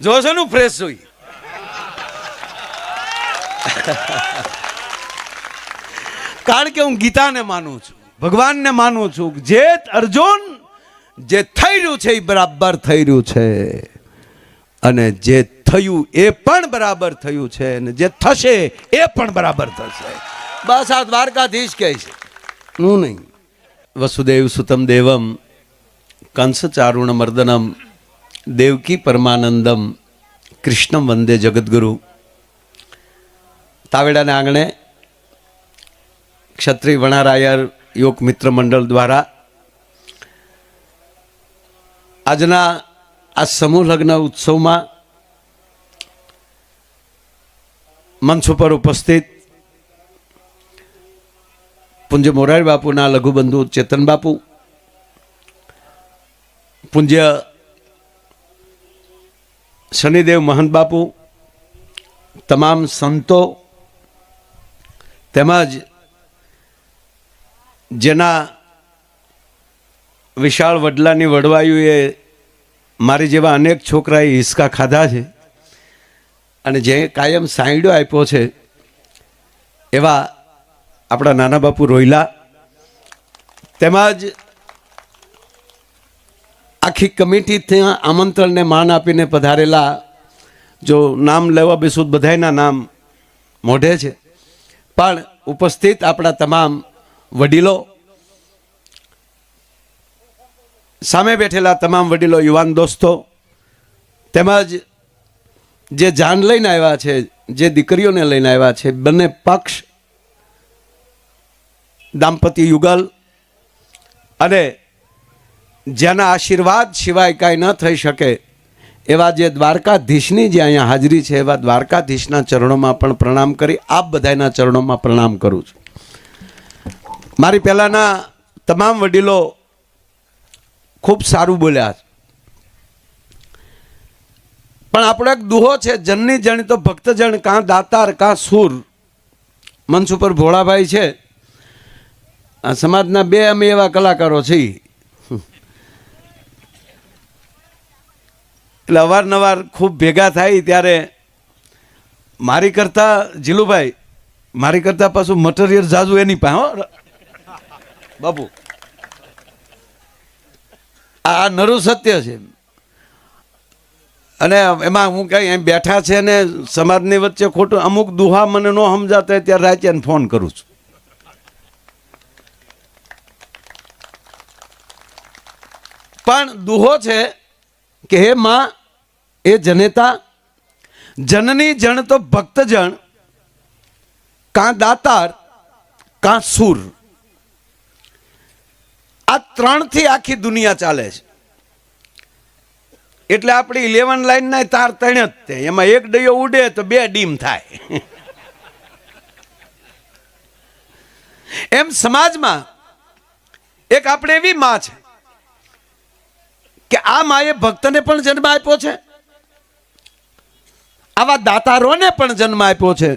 જોશો નું ફ્રેશ જોઈ. કારણ કે હું ગીતાને માનું છું, ભગવાનને માનું છું. જે અર્જુન જે થઈ રહ્યું છે એ બરાબર થઈ રહ્યું છે, અને જે થયું એ પણ બરાબર થયું છે, અને જે થશે એ પણ બરાબર થશે. બસ આ દ્વારકાધીશ કહે છે, હું નહીં. વસુદેવ સુતમ દેવમ કંસ ચારુણ મર્દનમ દેવકી પરમાનંદમ કૃષ્ણમ વંદે જગદગુરુ. તાવેડાના આંગણે ક્ષત્રિય વણારાયર યોગ મિત્ર મંડળ દ્વારા આજના આ સમૂહ લગ્ન ઉત્સવમાં મંચ ઉપર ઉપસ્થિત પૂજ્ય મોરારી બાપુના લઘુબંધુ ચેતન બાપુ, પૂજ્ય શનિદેવ મહંત બાપુ, તમામ સંતો તેમજ જેના વિશાળ વડલાની વડવાયુએ મારી જેવા અનેક છોકરાએ હિસકા ખાધા છે અને જે કાયમ સાંઈડો આપ્યો છે એવા આપણા નાના બાપુ રોયલા, તેમજ આખી કમિટી ત્યાં આમંત્રણને માન આપીને પધારેલા, જો નામ લેવા બેસું બધાયના નામ મોઢે છે, પણ ઉપસ્થિત આપણા તમામ વડીલો, સામે બેઠેલા તમામ વડીલો, યુવાન દોસ્તો, તેમજ જે જાન લઈને આવ્યા છે, જે દીકરીઓને લઈને આવ્યા છે, બંને પક્ષ, દાંપત્ય યુગલ, અને જેના આશીર્વાદ સિવાય કાંઈ ન થઈ શકે એવા જે દ્વારકાધીશની જે અહીંયા હાજરી છે, એવા દ્વારકાધીશના ચરણોમાં પણ પ્રણામ કરી આપ બધાના ચરણોમાં પ્રણામ કરું છું. મારી પહેલાંના તમામ વડીલો ખૂબ સારું બોલ્યા, પણ આપણો એક દુહો છે, જનની જણ તો ભક્તજણ, કાં દાતાર કાં સૂર. મંચ ઉપર ભોળાભાઈ છે, આ સમાજના બે અમે એવા કલાકારો છીએ, એટલે અવારનવાર ખૂબ ભેગા થાય ત્યારે મારી કરતા જીલુભાઈ, મારી કરતા પાછું મટીરિયલ જાજુ એની પાસે. હો બાપુ, આ નરું સત્ય છે. અને એમાં હું કઈ અહીં બેઠા છે ને સમાજની વચ્ચે ખોટું અમુક દુહા મને ન સમજાતા ત્યારે રાતે ફોન કરું છું. પણ દુહો છે કે હે માં, એ જનેતા, જનની જણ તો ભક્તજણ, કાં દાતાર કાં સૂર. આ ત્રણથી આખી દુનિયા ચાલે છે. એટલે આપણી 11 લાઈન ના તાર ત્રણ જ તે, એમાં એક ડયો ઉડે તો બે ડીમ થાય. એમ સમાજમાં એક આપણે એવી માં છે કે આ માએ ભક્તને પણ જન્મ આપ્યો છે, આવા દાતારોને પણ જન્મ આપ્યો છે,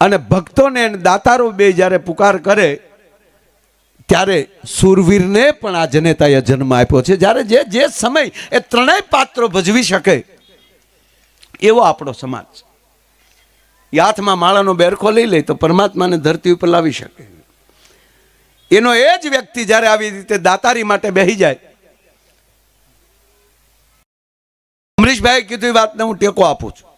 અને ભક્તોને દાતારો બે જ્યારે પુકાર કરે ત્યારે સુરવીરને પણ આ જનેતાએ જન્મ આપ્યો છે. જ્યારે જે જે સમય એ ત્રણેય પાત્રો ભજવી શકે એવો આપણો સમાજ છે. એ હાથમાં માળાનો બેરખો લઈ લે તો પરમાત્માને ધરતી ઉપર લાવી શકે. એનો એ જ વ્યક્તિ જ્યારે આવી રીતે દાતારી માટે બેસી જાય. અમરીશભાઈ કીધું એ વાતને હું ટેકો આપું છું.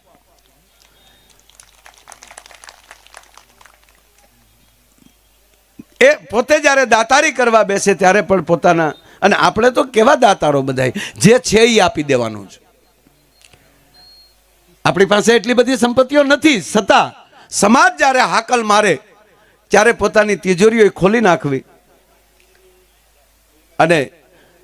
એ પોતે જ્યારે દાતારી કરવા બેસે ત્યારે પણ પોતાના, અને આપણે તો કેવા દાતારો બધા, જે છે એ આપી દેવાનું છે. આપણી પાસે એટલી બધી સંપત્તિઓ નથી, છતાં સમાજ જ્યારે હાકલ મારે ત્યારે પોતાની તિજોરીઓ ખોલી નાખવી, અને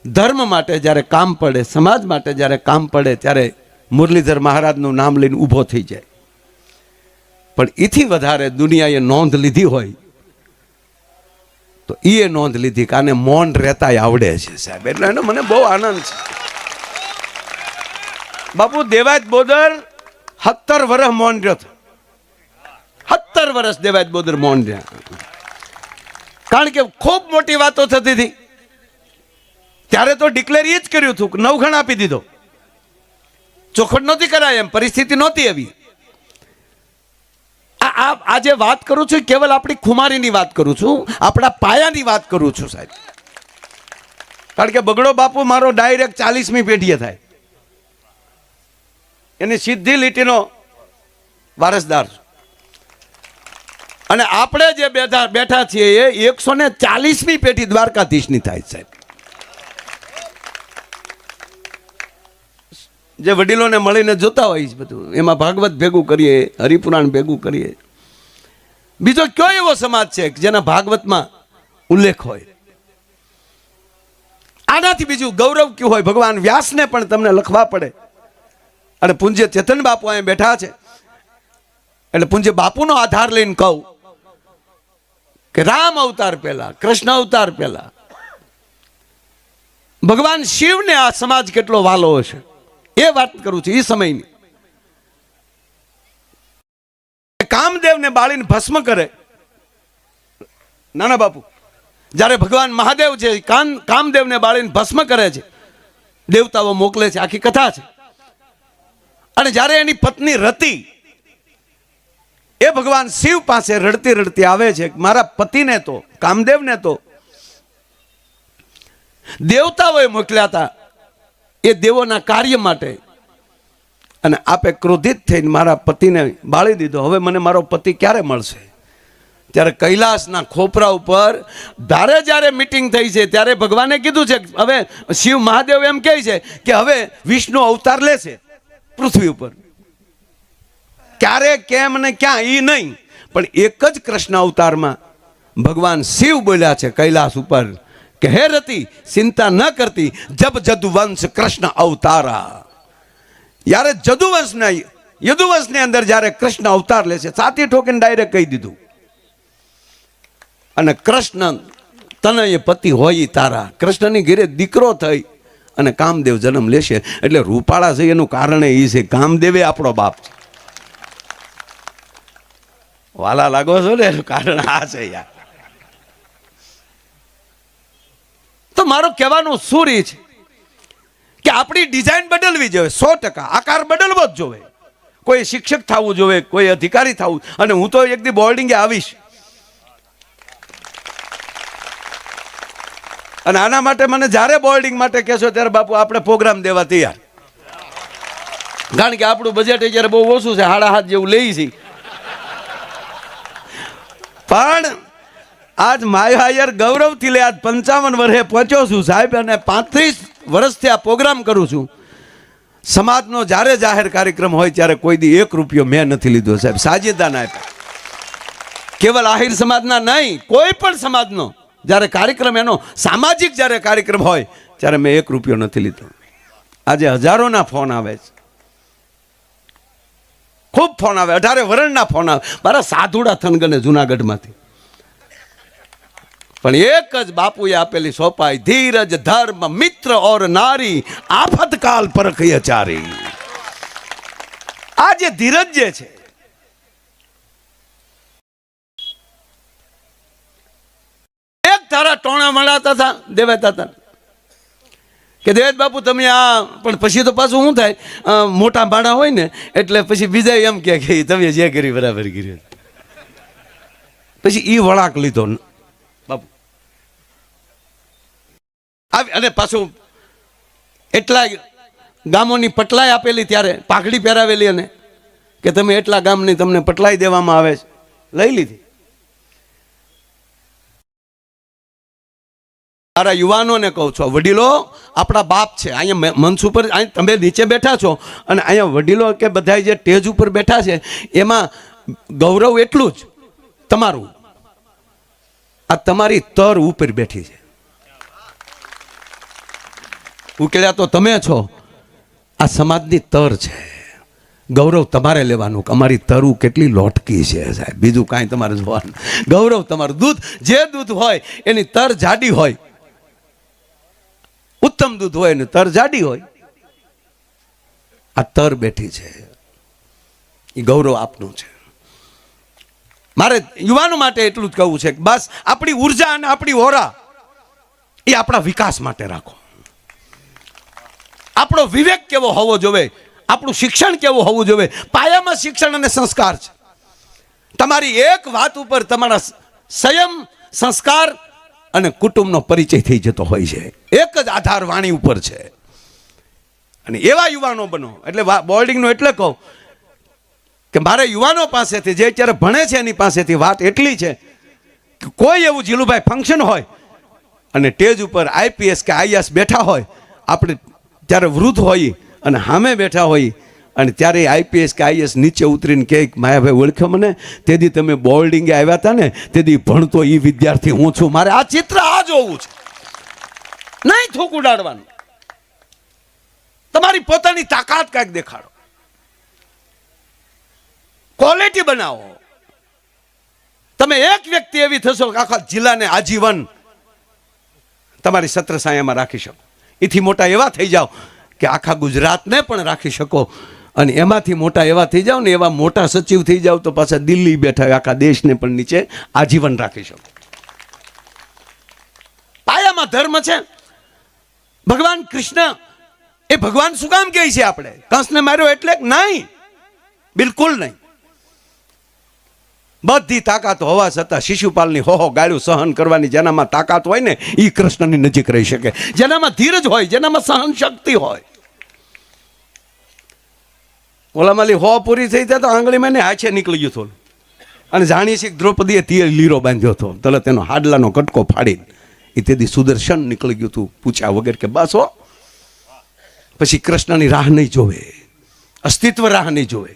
ધર્મ માટે જ્યારે કામ પડે, સમાજ માટે જ્યારે કામ પડે ત્યારે મુરલીધર મહારાજનું નામ લઈને ઊભો થઈ જાય. પણ એથી વધારે દુનિયાએ નોંધ લીધી હોય તો એ નોંધ લીધી કે આને મૌન રહેતા આવડે છે સાહેબ. એટલે એનો મને બહુ આનંદ છે. બાપુ દેવાજ બોદર 17 વર્ષ મૌન રહ્યો હતો. 17 વર્ષ દેવાજ બોદર મૌન રહ્યા. કારણ કે ખૂબ મોટી વાતો થતી હતી ત્યારે તો ડિક્લેર એ જ કર્યું હતું કે 9 ગણ આપી દીધો. ચોખવટ નહોતી કરાય, એમ પરિસ્થિતિ નહોતી એવી. આજે વાત કરું છું કેવલ આપણી ખુમારીની વાત કરું છું, આપણા પાયાની વાત કરું છું સાહેબ. કારણ કે બગડો બાપુ મારો ડાયરેક્ટ 40મી પેઢીએ થાય, એની સીધી લીટીનો વારસદાર. અને આપણે જે બેઠા છીએ એ 140મી પેઢી દ્વારકાધીશની થાય સાહેબ. જે વડીલોને મળીને જોતા હોય છે બધું, એમાં ભાગવત ભેગું કરીએ, હરિપુરાણ ભેગું કરીએ. બીજો કયો એવો સમાજ છે જેના ભાગવતમાં ઉલ્લેખ હોય? આનાથી બીજું ગૌરવ કયું હોય? ભગવાન વ્યાસને પણ તમને લખવા પડે. અને પૂજ્ય ચેતન બાપુ અહીં બેઠા છે એટલે પૂજ્ય બાપુનો આધાર લઈને કહું કે રામ અવતાર પહેલા, કૃષ્ણ અવતાર પહેલા ભગવાન શિવને આ સમાજ કેટલો વાલો હશે એ વાત કરું છું. એ સમયની કામદેવને બાળીને ભસ્મ કરે નાના બાપુ, જ્યારે ભગવાન મહાદેવ છે કામદેવને બાળીને ભસ્મ કરે છે, દેવતાઓ મોકલે છે, આખી કથા છે. અને જ્યારે એની પત્ની રતિ એ ભગવાન શિવ પાસે રડતી રડતી આવે છે, મારા પતિને તો, કામદેવને તો દેવતાઓએ મોકલ્યા હતા એ દેવોના કાર્ય માટે, અને આપે ક્રોધિત થઈને મારા પતિને બાળી દીધો. હવે મને મારો પતિ ક્યારે મળશે? ત્યારે કૈલાસના ખોપરા ઉપર જ્યારે મીટિંગ થઈ છે ત્યારે ભગવાને કીધું છે, હવે શિવ મહાદેવ એમ કહે છે કે હવે વિષ્ણુ અવતાર લેશે પૃથ્વી ઉપર. ક્યારે, કેમ ને ક્યાં એ નહીં, પણ એક જ કૃષ્ણ અવતારમાં ભગવાન શિવ બોલ્યા છે કૈલાસ ઉપર કે હે રતિ ચિંતા ન કરતી, જબ જદુવંશ કૃષ્ણ અવતારા. યારે યદુવંશની અંદર જ્યારે કૃષ્ણ અવતાર લે છે, છાતી ઠોકીને ડાયરેક્ટ કહી દીધું, અને કૃષ્ણ તને એ પતિ હોય તારા. કૃષ્ણની ઘેરે દીકરો થઈ અને કામદેવ જન્મ લેશે. એટલે રૂપાળા છે એનું કારણ એ છે, કામદેવે આપણો બાપ છે. વાલા લાગો છો ને, એનું કારણ આ છે યાર. તો મારો કહેવાનો સુર એ છે કે આપણી ડિઝાઇન બદલવી જોઈએ. 100% આકાર બદલવો જ જોઈએ. કોઈ શિક્ષક થવું જોઈએ, કોઈ અધિકારી થવું. અને હું તો એક દી બોર્ડિંગે આવીશ, અને આના માટે મને જ્યારે બોર્ડિંગ માટે કહેશો ત્યારે બાપુ આપણે પ્રોગ્રામ દેવા તૈયાર. કારણ કે આપણું બજેટ જ્યારે બહુ ઓછું છે, 7.5 જેવું લઈ છે. પણ આજ માયાયર ગૌરવથી લે, આજ 55 વર્ષે પહોંચ્યો છું સાહેબ, અને 35 વર્ષથી આ પ્રોગ્રામ કરું છું. સમાજનો જ્યારે જાહેર કાર્યક્રમ હોય ત્યારે કોઈ દી 1 રૂપિયો મેં નથી લીધો સાહેબ, સાજેદાના આપ્યા. કેવલ આહિર સમાજના નહીં, કોઈ પણ સમાજનો જ્યારે કાર્યક્રમ, એનો સામાજિક જ્યારે કાર્યક્રમ હોય ત્યારે મેં 1 રૂપિયો નથી લીધો. આજે હજારોના ફોન આવે છે, ખૂબ ફોન આવે, 18 વર્ષના ફોન આવે મારા સાધુડા થનગને જુનાગઢમાંથી. પણ એક જ બાપુએ આપેલી સોપાઈ, ધીરજ ધર્મ મિત્ર ઓર નારી આફતકાલ પરખી ચારી. આ જે ધીરજ જે છે, એક તારા ટોણા મળાતા હતા દેવાતા હતા કે દેવેશ બાપુ તમે આ, પણ પછી તો પાછું શું થાય, મોટા ભાડા હોય ને એટલે પછી બીજા એમ કે તમે જે કરી બરાબર કર્યું. પછી ઈ વળાક લીધો બાપુ. અને પાછું એટલા ગામોની પટલાઈ આપેલી, ત્યારે પાઘડી પહેરાવેલી, અને કે તમે એટલા ગામની તમને પટલાઈ દેવામાં આવે છે, લઈ લીધી. મારા યુવાનોને કહું છું, વડીલો આપણા બાપ છે. અહીંયા મંચ ઉપર તમે નીચે બેઠા છો, અને અહીંયા વડીલો કે બધા જે સ્ટેજ ઉપર બેઠા છે એમાં ગૌરવ એટલું જ તમારું, આ તમારી તર ઉપર બેઠી છે. ઉકેલ્યા તો તમે છો, આ સમાજની તર છે. ગૌરવ તમારે લેવાનું કે અમારી તરું કેટલી લોટકી છે સાહેબ, બીજું કાંઈ તમારે જોવાનું. ગૌરવ તમારું દૂધ, જે દૂધ હોય એની તર જાડી હોય, ઉત્તમ દૂધ હોય ને તર જાડી હોય. આ તર બેઠી છે, એ ગૌરવ આપનું છે. મારે યુવાનો માટે એટલું જ કહેવું છે કે બસ આપણી ઉર્જા અને આપણી ઓરા એ આપણા વિકાસ માટે રાખો. આપણો વિવેક કેવો હોવો જોઈએ, આપણું શિક્ષણ કેવું હોવું જોઈએ? પાયામાં શિક્ષણ અને સંસ્કાર છે. તમારી એક વાત ઉપર તમારા સંયમ, સંસ્કાર અને કુટુંબનો પરિચય થઈ જતો હોય છે. એક જ આધાર વાણી ઉપર છે. અને એવા યુવાનો બનો. એટલે બોર્ડિંગનો એટલે કહું કે મારે યુવાનો પાસેથી, જે અત્યારે ભણે છે એની પાસેથી વાત એટલી છે કે કોઈ એવું જીલુભાઈ ફંક્શન હોય અને સ્ટેજ ઉપર આઈપીએસ કે આઈએસ બેઠા હોય, આપણે ત્યારે વૃદ્ધ હોઈએ અને સામે બેઠા હોઈએ, અને ત્યારે આઈપીએસ કે આઈએસ નીચે ઉતરીને કહે, માયાભાઈ ઓળખ્યો મને? તેથી તમે બોર્ડિંગે આવ્યા હતા ને, તેથી ભણતો એ વિદ્યાર્થી હું છું. મારે આ ચિત્ર આ જોવું છે, નહીં થૂક ઉડાડવાનું. તમારી પોતાની તાકાત કાંઈક દેખાડો, ક્વોલિટી બનાવો. તમે એક વ્યક્તિ એવી થશો કે આખા જિલ્લાને આજીવન તમારી છત્રછાયામાં રાખી શકો. એથી મોટા એવા થઈ જાઓ કે આખા ગુજરાતને પણ રાખી શકો. અને એમાંથી મોટા એવા થઈ જાઓ ને, એવા મોટા સચિવ થઈ જાઓ તો પાછા દિલ્હી બેઠા હોય, આખા દેશને પણ નીચે આજીવન રાખી શકો. પાયામાં ધર્મ છે. ભગવાન કૃષ્ણ એ ભગવાન શું કામ કહે છે? આપણે કંસને માર્યો એટલે નહીં, બિલકુલ નહીં. બધી તાકાત હોવા છતાં શિશુપાલની હોહો ગાળ્યું સહન કરવાની જેનામાં તાકાત હોય ને, એ કૃષ્ણની નજીક રહી શકે. જેનામાં ધીરજ હોય, જેનામાં સહન શક્તિ હોય. ઓલામાલી હો પૂરી થઈ જાય તો આંગળીમાં ને હાથે નીકળી ગયું થોડું, અને જાણીએ છીએ દ્રૌપદીએ તીર લીરો બાંધ્યો હતો, તરત એનો હાડલાનો કટકો ફાડીને એ તેથી સુદર્શન નીકળી ગયું હતું, પૂછ્યા વગર કે બસ હો. પછી કૃષ્ણની રાહ નહીં જોવે, અસ્તિત્વ રાહ નહીં જોવે,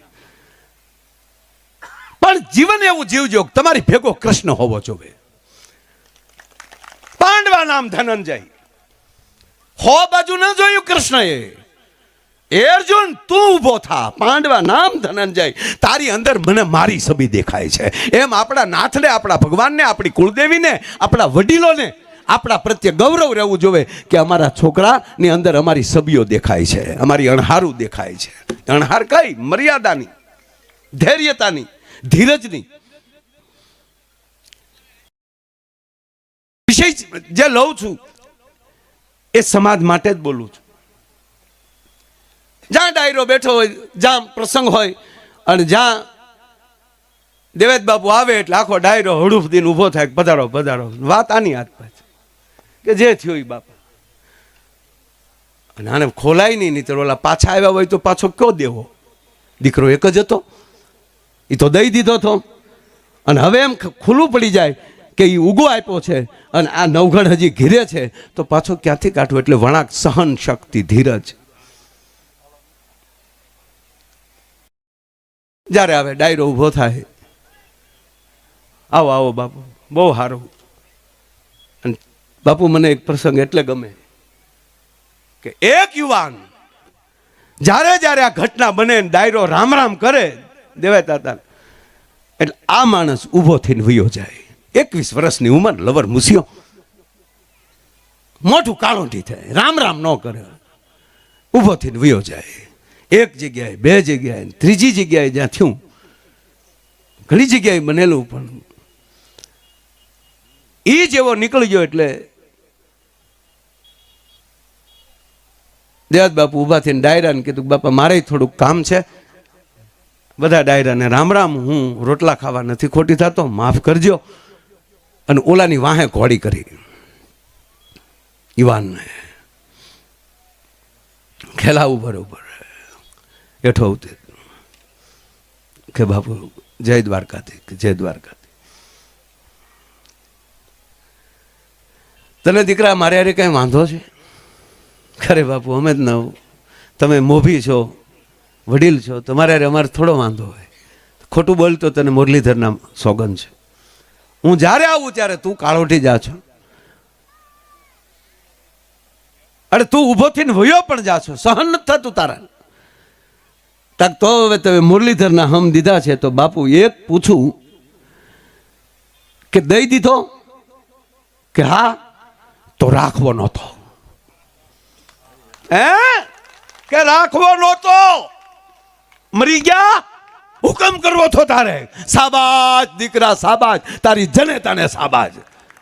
પણ જીવન એવું જીવજો તમારી ભેગો કૃષ્ણ હોવો જોઈએ. પાંડવા નામ ધનંજય, હો બાજુ ન જોયું કૃષ્ણએ. અર્જુન તું ઉભો થા, પાંડવા નામ ધનંજય, તારી અંદર મને મારી છબી દેખાય છે. એમ આપણા નાથને, આપણા ભગવાનને, આપણી કુળદેવીને, આપણા વડીલોને આપણા પ્રત્યે ગૌરવ રહેવું જોઈએ કે અમારા છોકરાની અંદર અમારી છબીઓ દેખાય છે, અમારી અણહારું દેખાય છે. અણહાર કઈ? મર્યાદાની, ધૈર્યતાની, ધીરજની. વિષય જે લઉં છું એ સમાજ માટે જ બોલું છું. જ્યાં ડાયરો બેઠો હોય, જ્યાં પ્રસંગ હોય, અને જ્યાં દેવેદ બાપુ આવે એટલે આખો ડાયરો હડુફ દીને ઊભો થાય, પધારો પધારો. વાત આની હાથ પાછી કે જે થયું એ બાપા. અને આને ખોલાય નહીં, તો ઓલા પાછા આવ્યા હોય તો પાછો કયો દેવો? દીકરો એક જ હતો, એ તો દઈ દીધો હતો. અને હવે એમ ખુલ્લું પડી જાય કે એ ઉગો આપ્યો છે અને આ નવગણ હજી ઘીરે છે, તો પાછો ક્યાંથી કાઢવું? એટલે વણાક, સહન શક્તિ, ધીરજ. જ્યારે આવે ડાયરો ઊભો થાય, આવો આવો બાપુ, બહુ સારું. અને બાપુ મને એક પ્રસંગ એટલે ગમે કે એક યુવાન જ્યારે જ્યારે આ ઘટના બને, ડાયરો રામ રામ કરે દેવાતા હતા, એટલે આ માણસ ઊભો થઈને વયો જાય. 21 વર્ષની ઉંમર, લવર મૂસ્યો, મોઢું કાળોટી થાય, રામ રામ ન કરે, ઊભો થઈને વયો જાય. એક જગ્યાએ, બે જગ્યાએ, ત્રીજી જગ્યાએ જ્યાં થયું, ઘણી જગ્યાએ બનેલું, પણ એ જેવો નીકળી ગયો એટલે દેવાત બાપુ ઊભા થઈને ડાયરાને કીધું, બાપા મારે થોડુંક કામ છે. બધા ડાયરાને રામ રામ, હું રોટલા ખાવા નથી ખોટી થતો, માફ કરજો. અને ઓલાની વાહે ઘોડી કરી યુવાનને, ખેલાવું બરોબર હેઠો ઉતરી કે બાપુ જય દ્વારકાથી, જય દ્વારકાથી. તને દીકરા મારે હારે કઈ વાંધો છે? ખરે બાપુ અમે જ ના, તમે મોભી છો, વડીલ છો, તમારે હારે અમારે થોડો વાંધો હોય. ખોટું બોલતો તને મુરલીધરના સોગન છે. હું જ્યારે આવું ત્યારે તું કાળોટી જા છો, અરે તું ઊભો થઈને વયો પણ જા છો, સહન નથી થતું તારા. તો હવે તમે મુરલીધરના હમ દીધા છે, તો બાપુ એક પૂછું કે દઈ દીધો કે હા? તો રાખવો નહોતો. કે રાખવો નહોતો, મરી ગયા, હુકમ કરવો તો તારે. સાબાજ દીકરા, સાબાજ, તારી જનેતાને સાબાજ.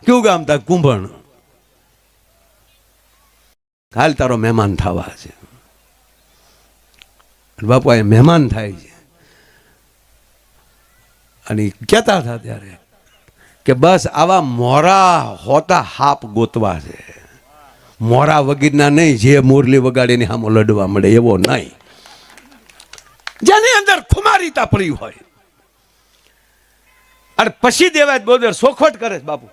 કેવું ગામ તા? કુંભણ. હાલ તારો મહેમાન થવા છે. બાપુ અહીંયા મહેમાન થાય છે અને કહેતા હતા ત્યારે કે બસ આવા મોરા હોતા હાપ ગોતવા છે, મોરા વગીરના નહીં, જે મુરલી વગાડીને સામો લડવા મળે એવો નહીં, જેની અંદર ખુમારીતા પડી હોય. અને પછી દેવાય બોદર સોખવટ કરે છે બાપુ.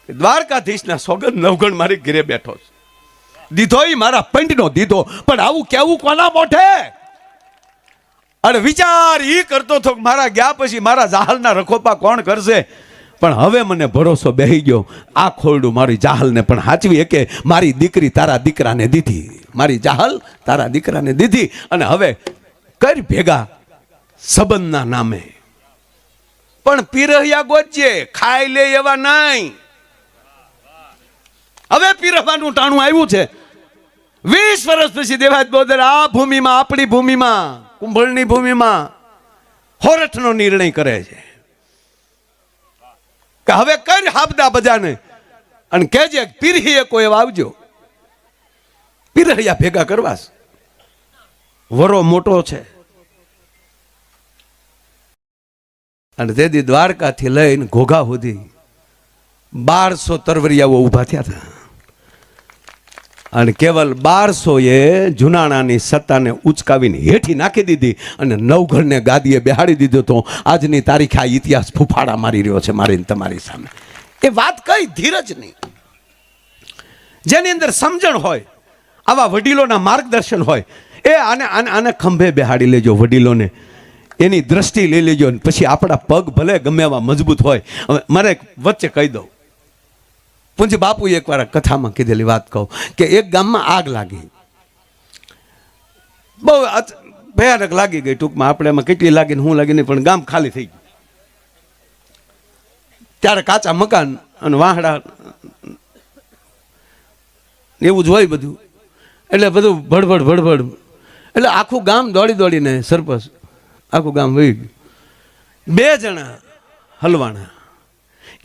દ્વારકાધીશના સોગંદ નવગણ મારી ઘરે બેઠો છે, દીધો ઈ મારા પંડનો દીધો, પણ આવું કેવું કોના મોઢે? અને વિચાર ઈ કરતો હતો મારા ગયા પછી મારા જાહલના રખોપા કોણ કરશે? પણ હવે મને ભરોસો બેહી ગયો, આ ખોરડું મારી જાહલને પણ હાચવી કે મારી દીકરી તારા દીકરાને દીધી, મારી જાહલ તારા દીકરાને દીધી. અને હવે કર ભેગા સંબંધના નામે, પણ પીરહિયા ગોજે, ખાઈ લે એવા નહીં. હવે પીરહવાનું ટાણું આવ્યું છે. 20 વર્ષ પછી દેવાજ બોદર આ ભૂમિમાં, આપણી ભૂમિમાં, કુંભળની ભૂમિમાં હોરઠનો નિર્ણય કરે છે કે હવે કર હાબદા બજાને અને કહેજે પીરહીએ કોઈ આવજો. પીરહિયા ભેગા કરવા, વરો મોટો છે. અને તેથી દ્વારકાથી લઈને ઘોઘા સુધી 1200 તરવરિયાઓ ઊભા થયા હતા. અને કેવલ 1200 એ જુનાણાની સત્તાને ઉચકાવીને હેઠી નાખી દીધી અને નવઘણને ગાદીએ બેહાડી દીધો. તો આજની તારીખે આ ઇતિહાસ ફૂફાડા મારી રહ્યો છે મારી તમારી સામે. એ વાત કઈ ધીરજ નહીં, જેની અંદર સમજણ હોય, આવા વડીલોના માર્ગદર્શન હોય. એ આને ખંભે બેહાડી લેજો, વડીલોને એની દ્રષ્ટિ લઈ લેજો. પછી આપણા પગ ભલે ગમે એવા મજબૂત હોય. હવે મારે વચ્ચે કહી દઉં, પૂંજી બાપુ એકવાર કથામાં કીધેલી વાત કહું કે એક ગામમાં આગ લાગી, બહુ ભયાનક લાગી ગઈ. ટૂંકમાં આપણે એમાં કેટલી લાગી હું લાગી નહીં, પણ ગામ ખાલી થઈ ગયું. ત્યારે કાચા મકાન અને વાહડા એવું જ હોય બધું, એટલે બધું ભડભડ ભડભડ, એટલે આખું ગામ દોડી દોડીને સરપંચ આખું ગામ વહી ગયું. 2 જણા હલવાણા,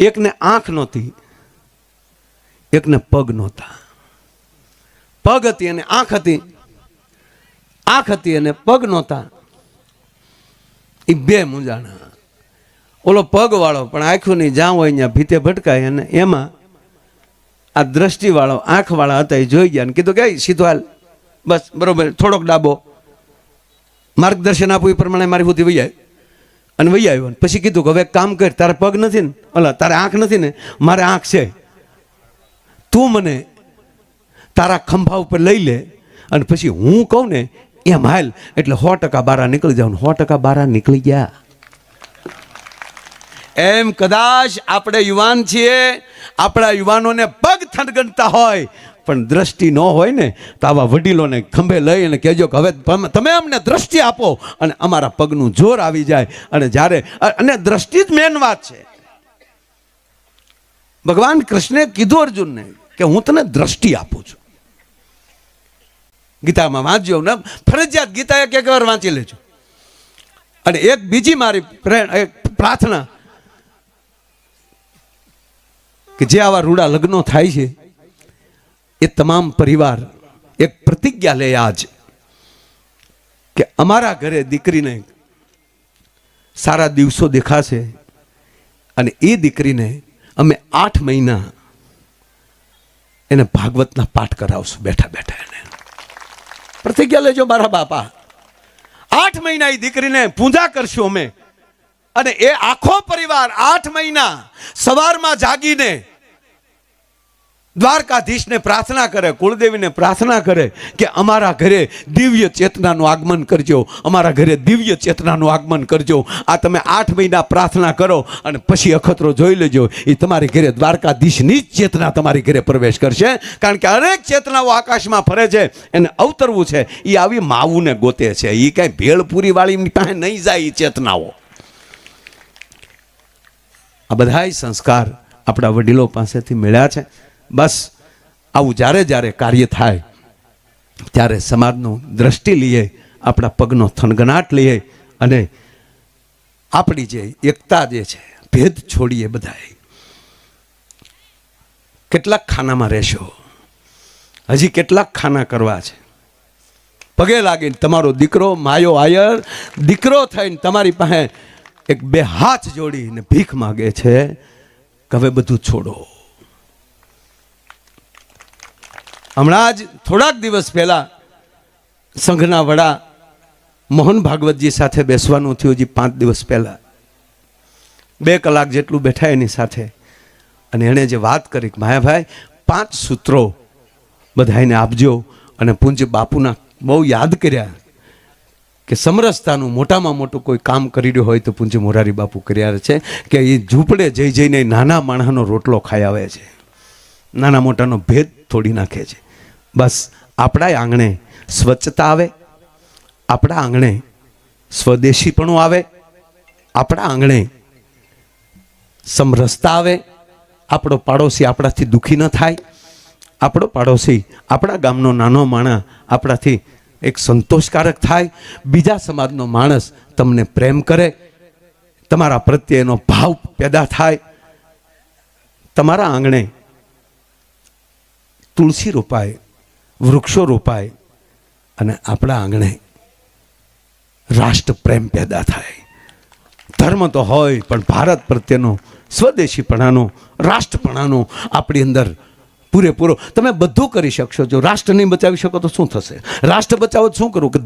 એકને આંખ નહોતી, એકને પગ નહોતા. પગ હતી અને આંખ હતી, આંખ હતી અને પગ નહોતા. એ 2 મૂંઝાણા. ઓલો પગ વાળો પણ આંખું નહીં, જ્યાં હોય ત્યાં ભીતે ભટકાય. અને એમાં આ દ્રષ્ટિ વાળો આંખ વાળા હતા, એ જોઈ ગયા અને કીધું કે સીધો હાલ, બસ બરોબર, થોડોક ડાબો, માર્ગદર્શન આપવું એ પ્રમાણે મારી સુધી વહી આવ્યો. અને વહી આવ્યો. પછી કીધું કે હવે કામ કર, તારે પગ નથી ને, ઓલા તારે આંખ નથી ને, મારે આંખ છે, તું મને તારા ખંભા ઉપર લઈ લે અને પછી હું કહું ને એમ હાલ, એટલે 100% બારા નીકળી જાવ. 100% બારા નીકળી ગયા. એમ કદાચ આપણે યુવાન છીએ, આપણા યુવાનોને પગ થનગનતા હોય પણ દ્રષ્ટિ ન હોય ને, તો આવા વડીલોને ખંભે લઈ અને કહેજો કે હવે તમે અમને દ્રષ્ટિ આપો અને અમારા પગનું જોર આવી જાય. અને જ્યારે અને દ્રષ્ટિ જ મેન વાત છે. ભગવાન કૃષ્ણે કીધું અર્જુનને કે હું તને દ્રષ્ટિ આપું છું. ગીતામાં વાંચજો ને, ફરજિયાત ગીતા એક વાર વાંચી લેજો. અને એક બીજી મારી પ્રાર્થના કે જે આવા રૂડા લગ્નો થાય છે એ તમામ પરિવાર એક પ્રતિજ્ઞા લે આજ કે અમારા ઘરે દીકરીને સારા દિવસો દેખાશે અને એ દીકરીને અમે 8 મહિના એને ભાગવતના પાઠ કરાવશું, બેઠા બેઠા. એને પ્રતિજ્ઞા લેજો મારા બાપા. 8 મહિના એ દીકરીને પૂજા કરશું અમે. અને એ આખો પરિવાર 8 મહિના સવારમાં જાગીને દ્વારકાધીશને પ્રાર્થના કરે, કુળદેવીને પ્રાર્થના કરે કે અમારા ઘરે દિવ્ય ચેતનાનું આગમન કરજો, અમારા ઘરે દિવ્ય ચેતનાનું આગમન કરજો. આ તમે 8 મહિના પ્રાર્થના કરો અને પછી અખતરો જોઈ લેજો, એ તમારી ઘરે દ્વારકાધીશની જ ચેતના તમારી ઘરે પ્રવેશ કરશે. કારણ કે અનેક ચેતનાઓ આકાશમાં ફરે છે, એને અવતરવું છે. એ આવી માવુને ગોતે છે, એ કાંઈ ભેળપુરી વાળી પાસે નહીં જાય. એ ચેતનાઓ, આ બધાય સંસ્કાર આપણા વડીલો પાસેથી મળ્યા છે. બસ આવું જ્યારે જ્યારે કાર્ય થાય ત્યારે સમાજનો દ્રષ્ટિ લઈએ, આપણા પગનો થનગનાટ લઈએ અને આપણી જે એકતા જે છે, ભેદ છોડીએ. બધાએ કેટલાક ખાનામાં રહેશો, હજી કેટલાક ખાના કરવા છે. પગે લાગીને તમારો દીકરો માયો આયર દીકરો થઈને તમારી પાસે એક બે હાથ જોડીને ભીખ માગે છે કે હવે બધું છોડો. હમણાં જ થોડાક દિવસ પહેલા સંઘના વડા મોહન ભાગવતજી સાથે બેસવાનું થયું. હજી 5 દિવસ પહેલા 2 કલાક જેટલું બેઠા એની સાથે, અને એણે જે વાત કરી કે માયાભાઈ 5 સૂત્રો બધાને આપજો. અને પૂજ્ય બાપુના બહુ યાદ કર્યા કે સમરસતાનું મોટામાં મોટું કોઈ કામ કરી રહ્યું હોય તો પૂજ્ય મોરારી બાપુ કર્યા છે કે એ ઝૂંપડે જઈ જઈને નાના માણસનો રોટલો ખાઈ આવે છે, નાના મોટાનો ભેદ તોડી નાખે છે. બસ આપણા આંગણે સ્વચ્છતા આવે, આપણા આંગણે સ્વદેશીપણું આવે, આપણા આંગણે સમરસતા આવે, આપણો પાડોશી આપણાથી દુઃખી ન થાય, આપણો પાડોશી આપણા ગામનો નાનો માણસ આપણાથી એક સંતોષકારક થાય, બીજા સમાજનો માણસ તમને પ્રેમ કરે, તમારા પ્રત્યે એનો ભાવ પેદા થાય. તમારા આંગણે તુલસી રોપાય, વૃક્ષો રોપાય, અને આપણા આંગણે રાષ્ટ્ર પ્રેમ પેદા થાય. ધર્મ તો હોય પણ ભારત પ્રત્યેનો સ્વદેશીપણાનો રાષ્ટ્રપણાનો આપણી અંદર પૂરેપૂરો. તમે બધું કરી શકશો, જો રાષ્ટ્ર નહીં બચાવી શકો તો શું થશે? રાષ્ટ્ર બચાવો શું કરવું? કે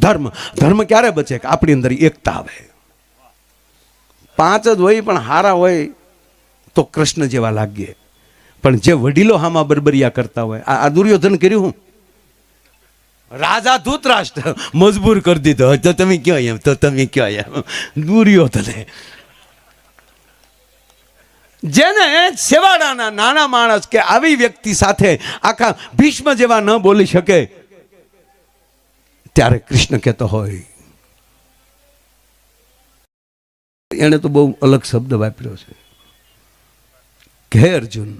ધર્મ ક્યારે બચે? કે આપણી અંદર એકતા આવે. 5 જ હોય પણ હારા હોય તો કૃષ્ણ જેવા લાગીએ, પણ જે વડીલો હામાં બરબરિયા કરતા હોય, આ દુર્યોધન કર્યું. હું રાજા ધૂતરાષ્ટ્ર મજબૂર કરી દીધો, તો તમે કયો એમ, તો તમે કયો એમ. દુર્યોધને જેને સેવાડાના નાના માણસ કે આવી વ્યક્તિ સાથે આખા ભીષ્મ જેવા ન બોલી શકે, ત્યારે કૃષ્ણ કહેતો હોય. એને તો બહુ અલગ શબ્દ વાપર્યો છે કે હે અર્જુન,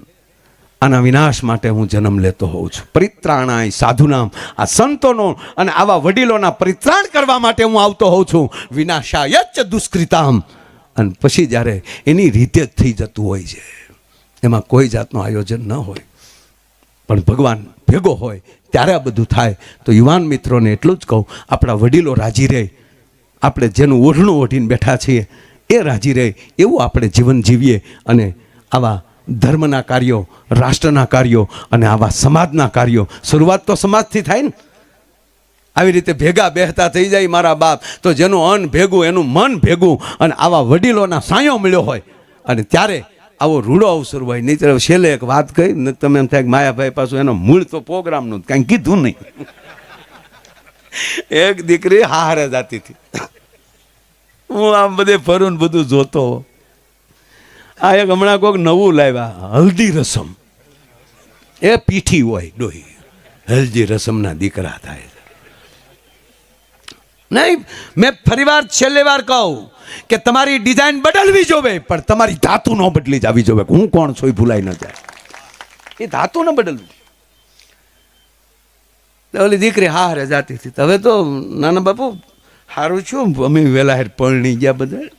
આના વિનાશ માટે હું જન્મ લેતો હોઉં છું. પરિત્રાણાય સાધુનામ, આ સંતોનો અને આવા વડીલોના પરિત્રાણ કરવા માટે હું આવતો હોઉં છું. વિનાશાયચ દુષ્કૃતામ, અને પછી જ્યારે એની રીતે જ થઈ જતું હોય છે, એમાં કોઈ જાતનું આયોજન ન હોય, પણ ભગવાન ભેગો હોય ત્યારે આ બધું થાય. તો યુવાન મિત્રોને એટલું જ કહું, આપણા વડીલો રાજી રહે, આપણે જેનું ઓઢણું ઓઢીને બેઠા છીએ એ રાજી રહે, એવું આપણે જીવન જીવીએ. અને આવા ધર્મના કાર્યો, રાષ્ટ્રના કાર્યો અને આવા સમાજના કાર્યો, શરૂઆત તો સમાજથી થાય ને. આવી રીતે ભેગા બેહતા થઈ જાય મારા બાપ, તો જેનું અન્ન ભેગું એનું મન ભેગું, અને આવા વડીલોના સાયો મળ્યો હોય, અને ત્યારે આવો રૂડો અવસર હોય. નહીં તો છેલ્લે એક વાત કહી ને તમે એમ થાય કે માયાભાઈ પાછું એનો મૂળ તો પ્રોગ્રામનું કાંઈ કીધું નહીં. એક દીકરી હારે જાતી હતી, હું આમ બધે ફરું બધું જોતો. આ એક હમણાં કોઈક નવું લાવ્યા, હલ્દી રસમ. એ પીઠી હોય ડોહી, હલ્દી રસમના દીકરા થાય. નહીં, મેં ફરીવાર છેલ્લી વાર કહું કે તમારી ડિઝાઇન બદલવી જોવે, પણ તમારી ધાતુ ન બદલી જવી જોવે. હું કોણ છું એ ભૂલાઈ ન જાય, એ ધાતુ ન બદલવી. ઓલી દીકરી હારે જાતી હતી. હવે તો નાના બાપુ સારું છું, અમે વેલા હેર પરણી ગયા બધા.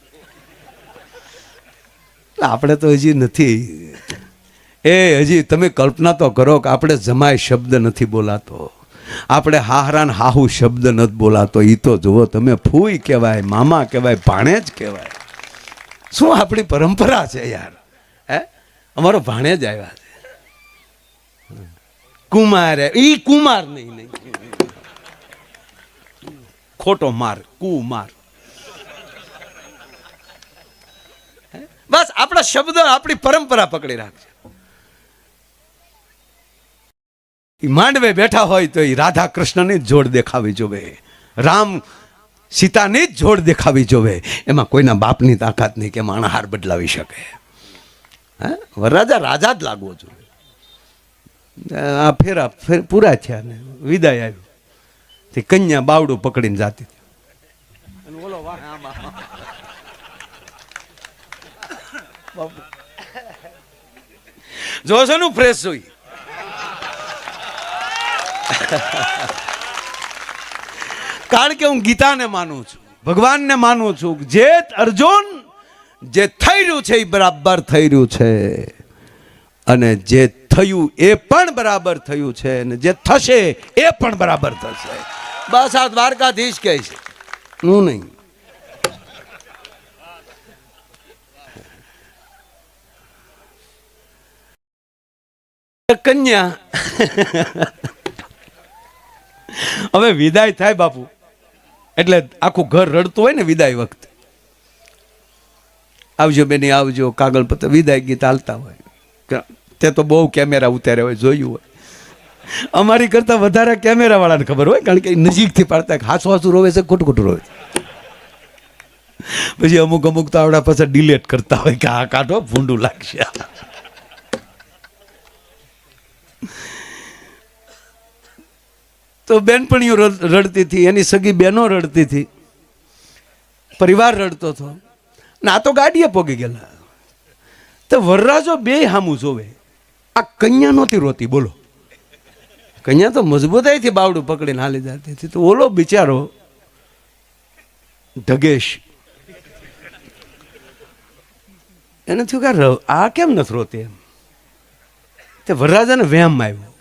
આપણે તો હજી નથી. હજી તમે કલ્પના તો કરો કે આપણે જમાય શબ્દ નથી બોલાતો, આપણે હાહરાન હાહુ શબ્દ નથી બોલાતો. એ તો જુઓ તમે, ફૂઈ કહેવાય, મામા કહેવાય, ભાણેજ કહેવાય. શું આપણી પરંપરા છે યાર. અમારો ભાણેજ આવ્યા છે, કુમાર. એ કુમાર નહીં, ખોટો માર, કુમાર. બસ આપણા શબ્દ, આપણી પરંપરા પકડી રાખજે. માંડવે બેઠા હોય તો એ રાધા કૃષ્ણની જ જોડ દેખાવી જોવે, રામ સીતાની જ જોડ દેખાવી જોવે. એમાં કોઈના બાપની તાકાત નહીં કે માણસ હાર બદલાવી શકે. વરરાજા રાજા જ લાગવો જોઈએ. આ ફેરા પૂરા થયા ને વિદાય આવ્યું, તે કન્યા બાવડું પકડીને જાતી હતી. ઓલો જોશો નું ફ્રેશ જોઈ. કારણ કે હું ગીતાને માનું છું, ભગવાનને માનું છું. જે અર્જુન, જે થઈ રહ્યું છે એ બરાબર થઈ રહ્યું છે, અને જે થયું એ પણ બરાબર થયું છે, અને જે થશે એ પણ બરાબર થશે. બસ આ દ્વારકાધીશ કહે છે, હું નહીં. કન્યા હવે વિદાય થાય બાપુ, એટલે આખું ઘર રડતું હોય ને વિદાય વખતે. આવજો બેની આવજો, કાગળ પત્ર, વિદાય ગીત હાલતા હોય. તે તો બહુ કેમેરા ઉતાર્યા હોય, જોયું હોય. અમારી કરતા વધારે કેમેરા વાળાને ખબર હોય, કારણ કે નજીકથી પાડતા હાસુ હાસુ રોવે છે, ખોટું ખોટું રોવે. પછી અમુક અમુક તો આવડા પાછા ડિલેટ કરતા હોય કે આ કાઢો ભૂંડું લાગશે. તો બેનપણીઓ રડતી હતી, એની સગી બહેનો રડતી હતી, પરિવાર રડતો હતો. ના તો ગાડીએ પોગી ગયેલા. તો વરરાજો બે હામું જોવે. આ કન્યા નહોતી રોતી, બોલો. કન્યા તો મજબૂતાઈથી બાવડું પકડીને હાલી જતી હતી. તો ઓલો બિચારો ઢગેશ, એને થયું કે આ કેમ નથી રોતી એમ. તે વરરાજાને વહેમ આવ્યો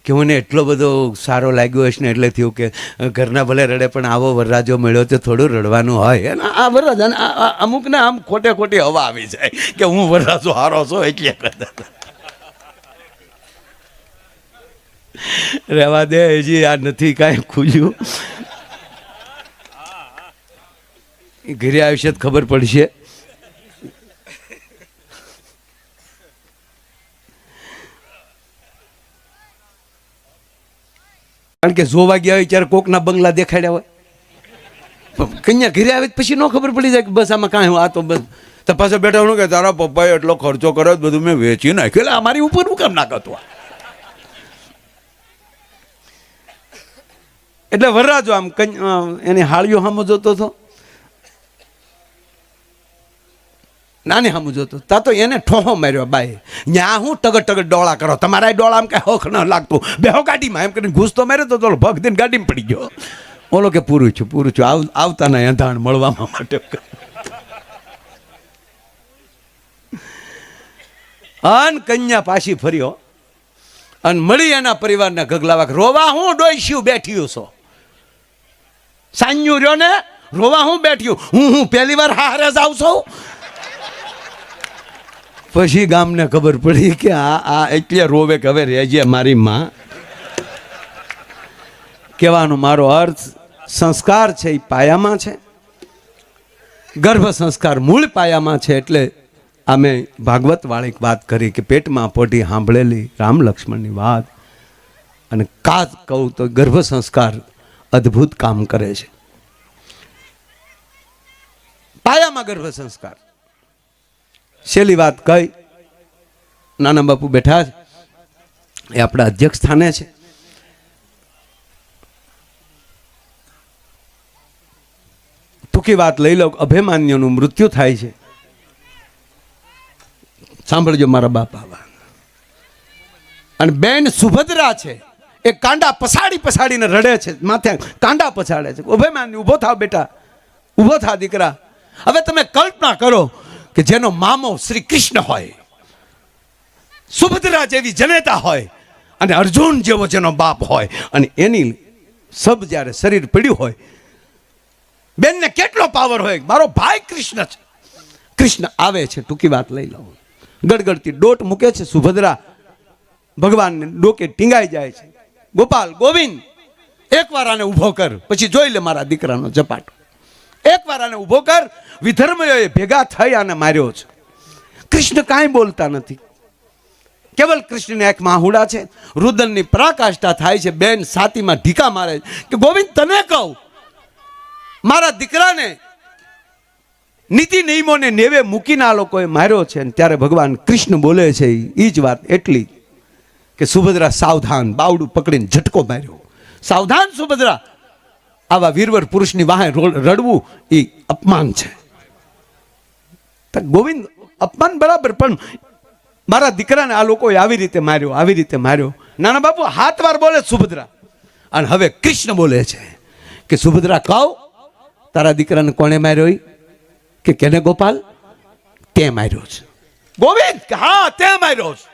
કે મને એટલો બધો સારો લાગ્યો હશે ને, એટલે થયું કે ઘરના ભલે રડે પણ આવો વરરાજો મળ્યો તો થોડું રડવાનું હોય. અને આ વરરાજાને અમુકને આમ ખોટે ખોટી હવા આવી જાય કે હું વરરાજો હારો છો એટલે કરતા. રહેવા દે, હજી આ નથી કાંઈ ખુલ્યું. ઘરે આવશે જ ખબર પડશે. કારણ કે જોવા ગયા હોય ત્યારે કોકના બંગલા દેખાડ્યા હોય. કન્યા ઘરે આવે પછી ન ખબર પડી જાય કે બસ આમાં કાંઈ આ તો બસ. તો પાછો બેઠા હું કે તારા પપ્પાએ એટલો ખર્ચો કર્યો બધું મેં વેચી નાખ્યું, એટલે અમારી ઉપર હું કેમ ના કરતો. એટલે વરરાજો આમ એની હાળીઓ સામો જોતો હતો, નાની સામું જોતો. તા તો એને ઠોહો માર્યો બાએ. ન્યા હું ટગર ટગર ડોળા કરો, તમારા ડોળા આમ કાંઈ હોખ ન લાગતું, બેહો ગાડીમાં એમ કરીને ઘૂસતો માર્યો તો ચાલો ભગ દઈને ગાડીમાં પડી ગયો. ઓલો કે પૂરું છું આવતા ના અંધાણ મળવામાં માટે. અન કન્યા પાછી ફર્યો અને મળી એના પરિવારના ગગલાવા. રોવા હું ડોઈશ્યું બેઠ્યું છો, સાન્યું રહ્યો ને, રોવા હું બેઠ્યું, હું પહેલી વાર હારે જ આવશો. પછી ગામને ખબર પડી કે આ એટલે રોવે કે હવે રહેજે મારી માં. કહેવાનો મારો અર્થ, સંસ્કાર છે એ પાયામાં છે, ગર્ભ સંસ્કાર મૂળ પાયામાં છે. એટલે અમે ભાગવત વાળી વાત કરી કે પેટમાં પોઢી સાંભળેલી રામ લક્ષ્મણની વાત, અને કાત કહું તો ગર્ભ સંસ્કાર અદ્ભુત કામ કરે છે. પાયામાં ગર્ભ સંસ્કાર. છેલ્લી વાત કઈ, નાના બાપુ બેઠા છે, એ આપણા અધ્યક્ષ સ્થાને છે. ટૂંકી વાત લઈ લો. અભિમાન્યુનું મૃત્યુ થાય છે. સાંભળજો મારા બાપા. અને બેન સુભદ્રા છે, એ કાંડા પછાડીને રડે છે, માથે કાંડા પછાડે છે. અભિમાન્યુ ઊભો થાવ બેટા, ઊભો થા દીકરા. હવે તમે કલ્પના કરો કે જેનો મામો શ્રી કૃષ્ણ હોય, સુભદ્રા જેવી જનેતા હોય, અને અર્જુન જેવો જેનો બાપ હોય, અને એની સબ જ્યારે શરીર પડ્યું હોય, બેનને કેટલો પાવર હોય. મારો ભાઈ કૃષ્ણ છે. કૃષ્ણ આવે છે, ટૂંકી વાત લઈ લો. ગડગડતી દોટ મૂકે છે સુભદ્રા, ભગવાનને ડોકે ટીંગાઈ જાય છે. ગોપાલ ગોવિંદ, એકવાર આને ઊભો કર, પછી જોઈ લે મારા દીકરાનો ઝપાટો. એકવાર આને ઊભો કર. વિધર્મીઓએ ભેગા થઈ આને માર્યો છે. કૃષ્ણ કાંઈ બોલતા નથી, કેવલ કૃષ્ણની આંખમાં આહુડા છે. રુદનની પરાકાષ્ઠા થાય છે. બેન છાતીમાં ઢીકા મારે કે ગોવિંદ તને કહું, મારા દીકરાને નીતિ નિયમોને નેવે મૂકીને આ લોકોએ માર્યો છે. ત્યારે ભગવાન કૃષ્ણ બોલે છે એ જ વાત એટલી કે સુભદ્રા સાવધાન, બાવડું પકડીને ઝટકો માર્યો. સાવધાન સુભદ્રા, આવા વીરવર પુરુષની વાહે રડવું એ અપમાન છે. ગોવિંદ અપમાન બરાબર, પણ મારા દીકરાને આ લોકોએ આવી રીતે માર્યો. નાના બાપુ હાથ વાર બોલે સુભદ્રા. અને હવે કૃષ્ણ બોલે છે કે સુભદ્રા કહો, તારા દીકરાને કોણે માર્યો? કે કેને ગોપાલ? તે માર્યો છે. ગોવિંદ હા તે માર્યો છે.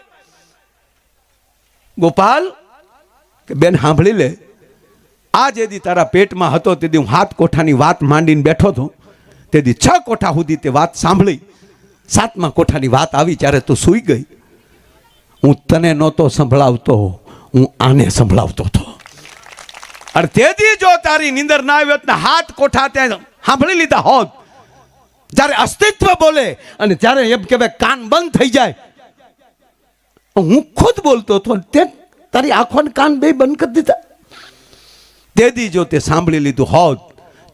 ગોપાલ કે બેન સાંભળી લે, આ જેદી તારા પેટમાં હતો તેથી હું 7 કોઠાની વાત માંડીને બેઠો હતો, તેથી 6 કોઠા સુધી તે વાત સાંભળી. 7મા કોઠાની વાત આવી ત્યારે તું સૂઈ ગઈ. હું તને નહોતો સંભળાવતો, હું આને સંભળાવતો હતો. અને તેથી જો તારી નીંદર ના આવી હોત ને 7 કોઠા ત્યાં સાંભળી લીધા હોત, જ્યારે અસ્તિત્વ બોલે અને જ્યારે એમ કહેવાય કાન બંધ થઈ જાય. હું ખુદ બોલતો હતો, તે તારી આંખોને કાન બે બંધ કરી દીધા. તેથી જો તે સાંભળી લીધું હોત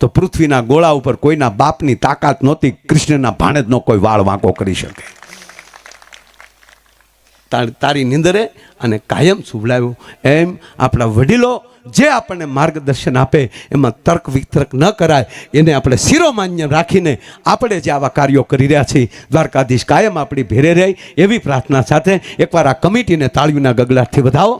તો પૃથ્વીના ગોળા ઉપર કોઈના બાપની તાકાત નહોતી કૃષ્ણના ભાણેજનો કોઈ વાળ વાંકો કરી શકે. તારી નીંદરે અને કાયમ સુવડાવ્યું. એમ આપણા વડીલો જે આપણને માર્ગદર્શન આપે એમાં તર્ક વિતર્ક ન કરાય, એને આપણે શિરોમાન્ય રાખીને આપણે જે આવા કાર્યો કરી રહ્યા છીએ, દ્વારકાધીશ કાયમ આપણી ભેરે રહે એવી પ્રાર્થના સાથે એકવાર આ કમિટીને તાળીઓના ગગડાટથી વધાવો.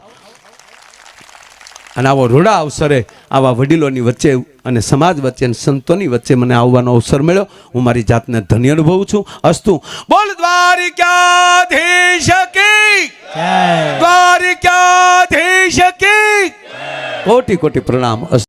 અને આવો રૂડા અવસરે આવા વડીલોની વચ્ચે અને સમાજ વચ્ચે અને સંતોની વચ્ચે મને આવવાનો અવસર મળ્યો. હું મારી જાતને ધન્ય અનુભવું છું. અસ્તુ બોલ દ્વારિકાધીશ કી જય. દ્વારિકાધીશ કી કોટી કોટી પ્રણામ.